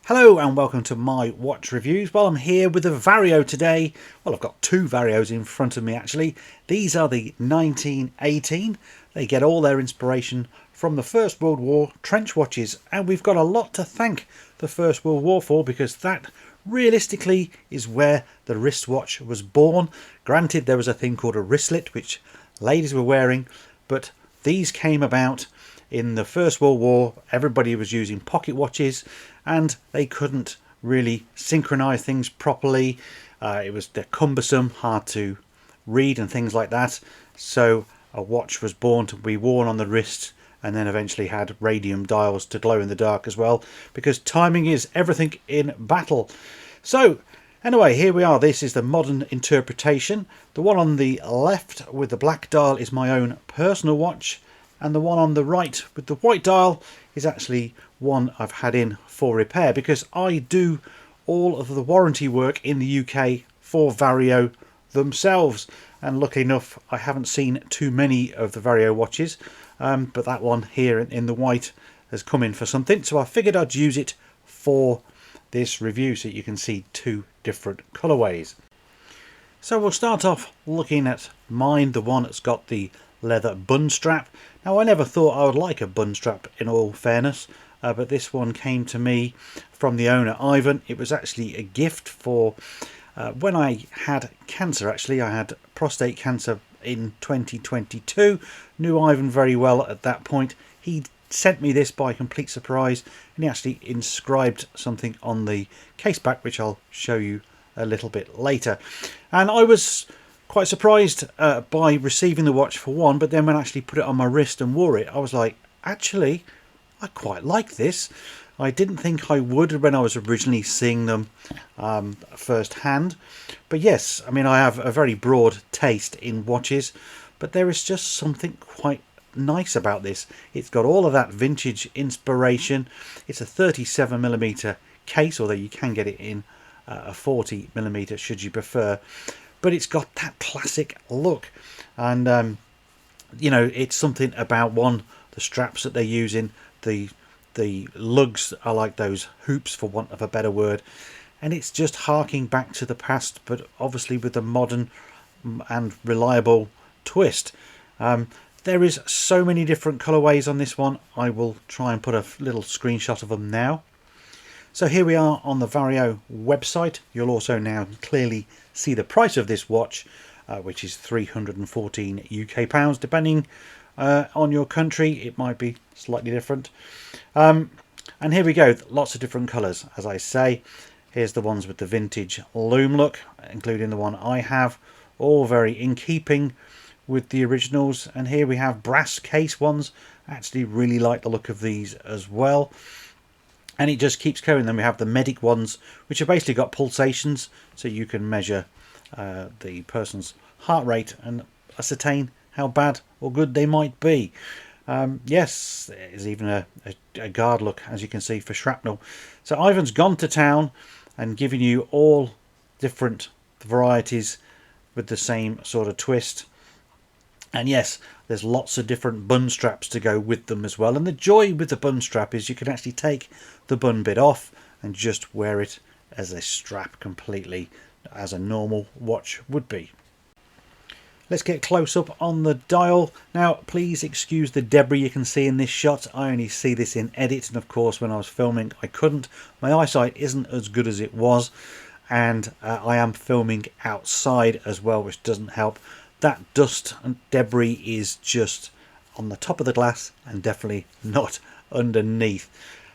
Hello and welcome to my watch reviews. Well, I'm here with a Vario today. Well, I've got two Varios in front of me actually. These are the 1918. They get all their inspiration from the First World War trench watches, and we've got a lot to thank the First World War for, because that realistically is where the wristwatch was born. Granted, there was a thing called a wristlet which ladies were wearing, but these came about in the First World War. Everybody was using pocket watches and they couldn't really synchronize things properly. They're cumbersome, hard to read and things like that. So a watch was born to be worn on the wrist, and then eventually had radium dials to glow in the dark as well, because timing is everything in battle. So anyway, here we are. This is the modern interpretation. The one on the left with the black dial is my own personal watch, and the one on the right with the white dial is actually one I've had in for repair, because I do all of the warranty work in the UK for Vario themselves. And luckily enough, I haven't seen too many of the Vario watches, but that one here in the white has come in for something, so I figured I'd use it for this review so you can see two different colorways. So we'll start off looking at mine, the one that's got the leather bun strap. Now, I never thought I would like a bun strap, in all fairness, but this one came to me from the owner, Ivan. It was actually a gift for when I had cancer. Actually, I had prostate cancer in 2022. Knew Ivan very well at that point. He sent me this by complete surprise, and he actually inscribed something on the case back, which I'll show you a little bit later. And I was quite surprised by receiving the watch, for one, but then when I actually put it on my wrist and wore it, I was like, actually, I quite like this. I didn't think I would when I was originally seeing them firsthand. But yes, I mean, I have a very broad taste in watches, but there is just something quite nice about this. It's got all of that vintage inspiration. It's a 37mm case, although you can get it in a 40mm should you prefer. But it's got that classic look, and you know, it's something about the straps that they're using, the lugs are like those hoops, for want of a better word, and it's just harking back to the past, but obviously with a modern and reliable twist. There is so many different colorways on this one. I will try and put a little screenshot of them now. So here we are on the Vario website. You'll also now clearly see the price of this watch, which is 314 UK pounds. Depending on your country, it might be slightly different. And here we go, lots of different colours, as I say. Here's the ones with the vintage Lume look, including the one I have, all very in keeping with the originals. And here we have brass case ones. I actually really like the look of these as well. And it just keeps going. Then we have the medic ones, which have basically got pulsations, so you can measure the person's heart rate and ascertain how bad or good they might be. Yes, there's even a guard look, as you can see, for shrapnel. So Ivan's gone to town and given you all different varieties with the same sort of twist. And yes, there's lots of different bun straps to go with them as well. And the joy with the bun strap is you can actually take the bun bit off and just wear it as a strap completely, as a normal watch would be. Let's get close up on the dial. Now, please excuse the debris you can see in this shot. I only see this in edit, and of course when I was filming I couldn't. My eyesight isn't as good as it was, and I am filming outside as well, which doesn't help. That dust and debris is just on the top of the glass and definitely not underneath.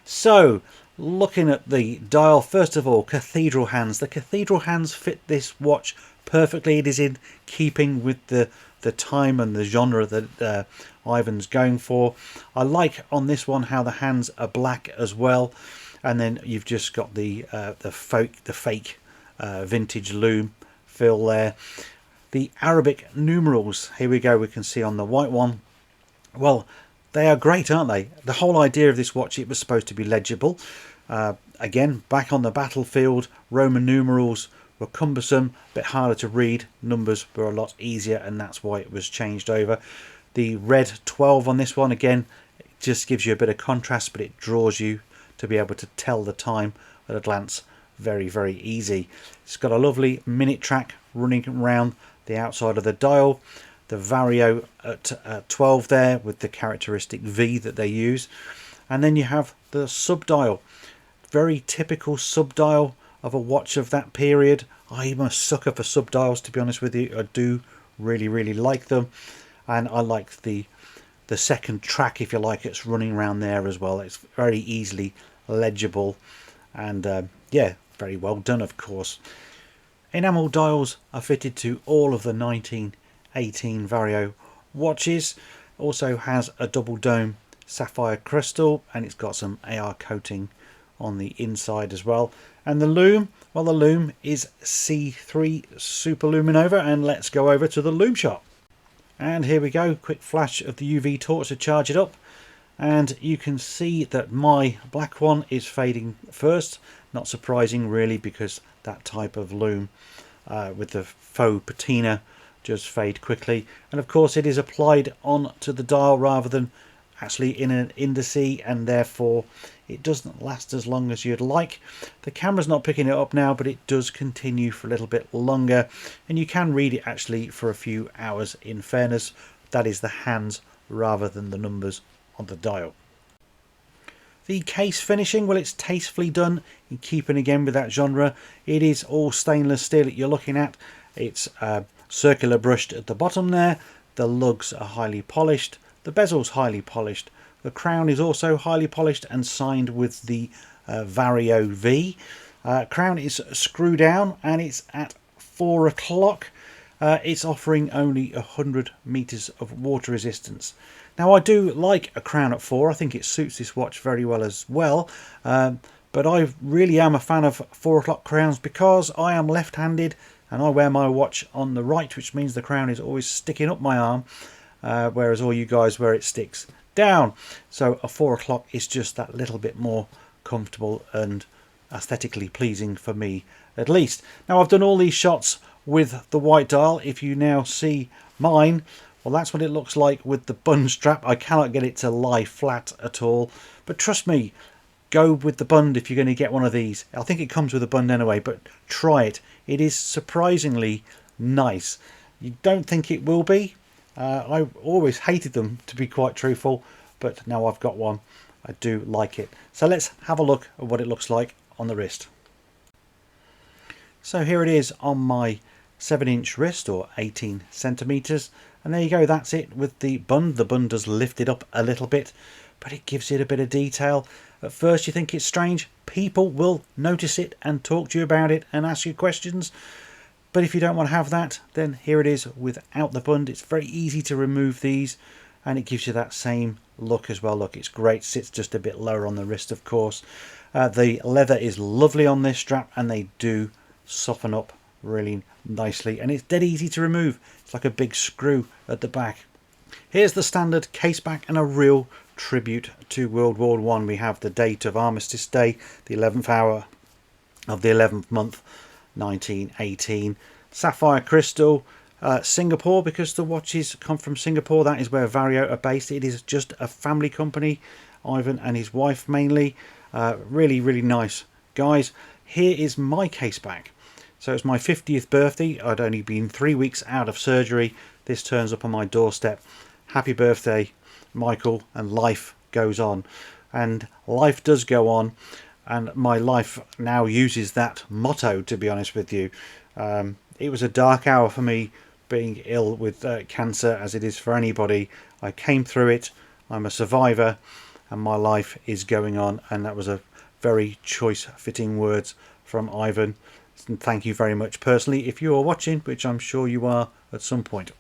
So, looking at the dial, first of all, cathedral hands. The cathedral hands fit this watch perfectly. It is in keeping with the time and the genre that Ivan's going for. I like on this one how the hands are black as well, and then you've just got the fake vintage Lume fill there. The Arabic numerals, here we go, we can see on the white one. Well, they are great, aren't they? The whole idea of this watch, it was supposed to be legible. Again, back on the battlefield, Roman numerals were cumbersome, a bit harder to read. Numbers were a lot easier, and that's why it was changed over. The red 12 on this one, again, it just gives you a bit of contrast, but it draws you to be able to tell the time at a glance. Very easy. It's got a lovely minute track running around the outside of the dial, the Vario at 12 there with the characteristic V that they use, and then you have the sub dial, very typical sub dial of a watch of that period. I'm a sucker for sub dials, to be honest with you. I do really like them, and I like the second track, if you like, it's running around there as well. It's very easily legible, and yeah, very well done, of course. Enamel dials are fitted to all of the 1918 Vario watches. Also has a double dome sapphire crystal, and it's got some AR coating on the inside as well. And the Lume, well, the Lume is C3 Super Luminova, and let's go over to the Lume shop. And here we go, quick flash of the UV torch to charge it up, and you can see that my black one is fading first. Not surprising really, because that type of Lume with the faux patina just fade quickly, and of course it is applied onto the dial rather than actually in an indice, and therefore it doesn't last as long as you'd like. The camera's not picking it up now, but it does continue for a little bit longer, and you can read it actually for a few hours. In fairness, that is the hands rather than the numbers on the dial. The case finishing, well, it's tastefully done in keeping again with that genre. It is all stainless steel that you're looking at. It's circular brushed at the bottom there. The lugs are highly polished. The bezel's highly polished. The crown is also highly polished and signed with the Vario V. Crown is screw down, and it's at 4 o'clock. It's offering only 100 meters of water resistance. Now, I do like a crown at 4. I think it suits this watch very well as well. But I really am a fan of 4 o'clock crowns because I am left-handed and I wear my watch on the right, which means the crown is always sticking up my arm, whereas all you guys wear it sticks down. So a 4 o'clock is just that little bit more comfortable and aesthetically pleasing for me, at least. Now, I've done all these shots with the white dial. If you now see mine, well, that's what it looks like with the bund strap. I cannot get it to lie flat at all, but trust me, go with the bund if you're going to get one of these. I think it comes with a bund anyway, but try it. It is surprisingly nice. You don't think it will be. I always hated them, to be quite truthful, but now I've got one, I do like it. So let's have a look at what it looks like on the wrist. So here it is on my 7-inch wrist, or 18 centimeters, and there you go. That's it with the bund. The bund does lift it up a little bit, but it gives it a bit of detail. At first you think it's strange. People will notice it and talk to you about it and ask you questions, but if you don't want to have that, then here it is without the bund. It's very easy to remove these, and it gives you that same look as well. Look, it's great. Sits just a bit lower on the wrist, of course. The leather is lovely on this strap, and they do soften up really nicely, and it's dead easy to remove. It's like a big screw at the back. Here's the standard case back, and a real tribute to World War I. We have the date of Armistice Day, the 11th hour of the 11th month, 1918. Sapphire crystal, Singapore, because the watches come from Singapore. That is where Vario are based. It is just a family company, Ivan and his wife mainly. Really nice guys. Here is my case back. So it's my 50th birthday. I'd only been 3 weeks out of surgery. This turns up on my doorstep. Happy birthday, Michael, and life goes on. And life does go on, and my life now uses that motto, to be honest with you. It was a dark hour for me, being ill with cancer, as it is for anybody. I came through it. I'm a survivor, and my life is going on. And that was a very choice fitting words from Ivan. And thank you very much personally if you are watching, which I'm sure you are at some point.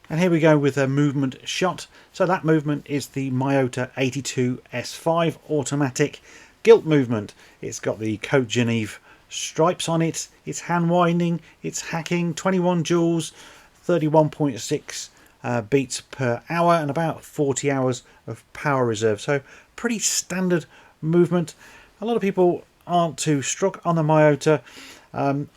And here we go with a movement shot. So that movement is the Miyota 82 S5 automatic gilt movement. It's got the Côte Genève stripes on it. It's hand winding, it's hacking, 21 joules, 31.6 beats per hour, and about 40 hours of power reserve. So pretty standard movement. A lot of people aren't too struck on the Miyota. I'm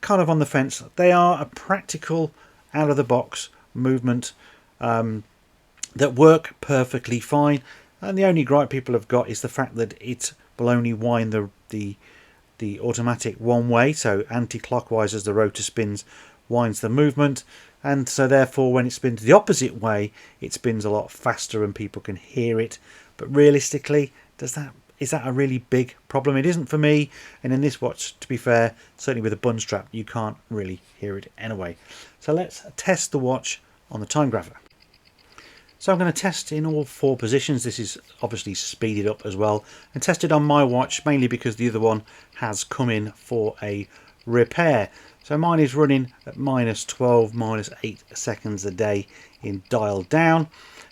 kind of on the fence. They are a practical, out of the box movement that work perfectly fine. and the only gripe people have got is the fact that it will only wind the automatic one way, so anti-clockwise as the rotor spins winds the movement, and so therefore when it spins the opposite way it spins a lot faster and people can hear it. But realistically, is that a really big problem? It isn't for me, and in this watch, to be fair, certainly with a bun strap, you can't really hear it anyway. So let's test the watch on the time grapher. So I'm going to test in all 4 positions. This is obviously speeded up as well, and tested on my watch mainly because the other one has come in for a repair. So mine is running at -12, -8 seconds a day in dial down.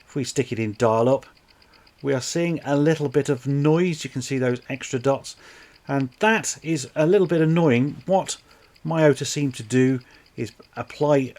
If we stick it in dial up, we are seeing a little bit of noise. You can see those extra dots, and that is a little bit annoying. What my Ota seemed to do is apply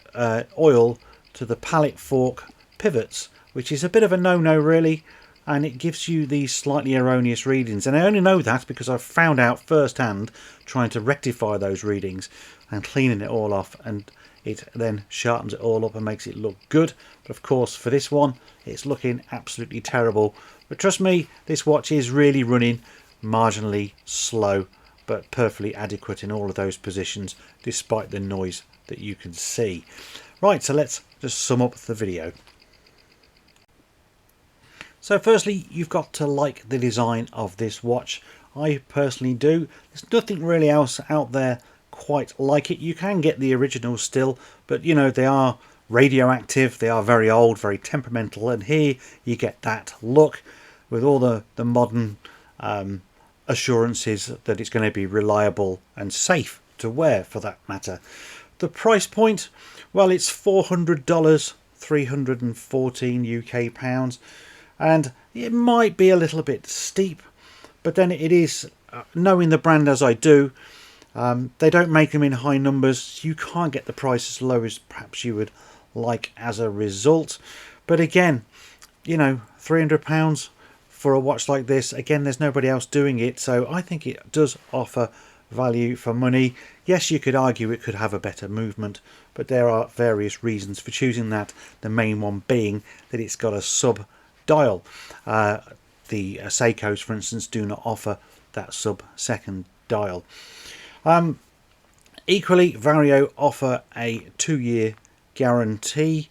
oil to the pallet fork pivots, which is a bit of a no-no really, and it gives you these slightly erroneous readings. And I only know that because I've found out firsthand trying to rectify those readings and cleaning it all off, and it then sharpens it all up and makes it look good. But of course for this one it's looking absolutely terrible. But trust me, this watch is really running marginally slow but perfectly adequate in all of those positions despite the noise that you can see. Right, so let's just sum up the video. So firstly, you've got to like the design of this watch. I personally do. There's nothing really else out there quite like it. You can get the original still, but you know, they are radioactive, they are very old, very temperamental, and here you get that look with all the modern assurances that it's going to be reliable and safe to wear for that matter. The price point, well, it's $400, 314 UK pounds. And it might be a little bit steep, but then it is, knowing the brand as I do, they don't make them in high numbers. You can't get the price as low as perhaps you would like as a result. But again, you know, £300 for a watch like this, again, there's nobody else doing it, so I think it does offer value for money. Yes, you could argue it could have a better movement, but there are various reasons for choosing that, the main one being that it's got a sub dial. The Seikos, for instance, do not offer that sub-second dial. Equally, Vario offer a 2-year guarantee,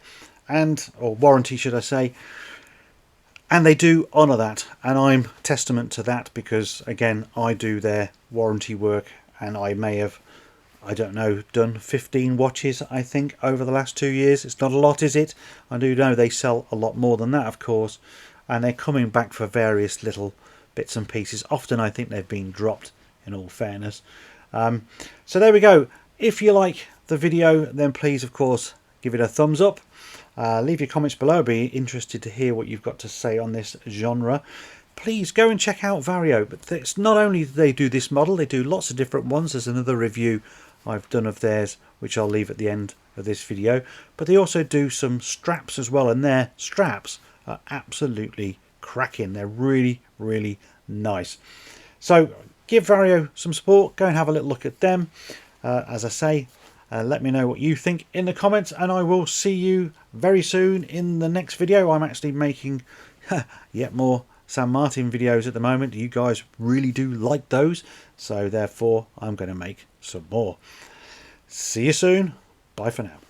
or warranty should I say, and they do honour that, and I'm testament to that because again I do their warranty work, and I may have, I don't know, done 15 watches I think over the last 2 years. It's not a lot, is it? I do know they sell a lot more than that, of course, and they're coming back for various little bits and pieces. Often I think they've been dropped, in all fairness. So there we go. If you like the video, then please of course give it a thumbs up. Leave your comments below. I'd be interested to hear what you've got to say on this genre. Please go and check out Vario. But it's not only do they do this model, they do lots of different ones. There's another review I've done of theirs, which I'll leave at the end of this video. But they also do some straps as well, and their straps are absolutely cracking. They're really, really nice. So give Vario some support. Go and have a little look at them. As I say, let me know what you think in the comments, and I will see you very soon in the next video. I'm actually making yet more San Martin videos at the moment. You guys really do like those, so therefore I'm going to make some more. See you soon. Bye for now.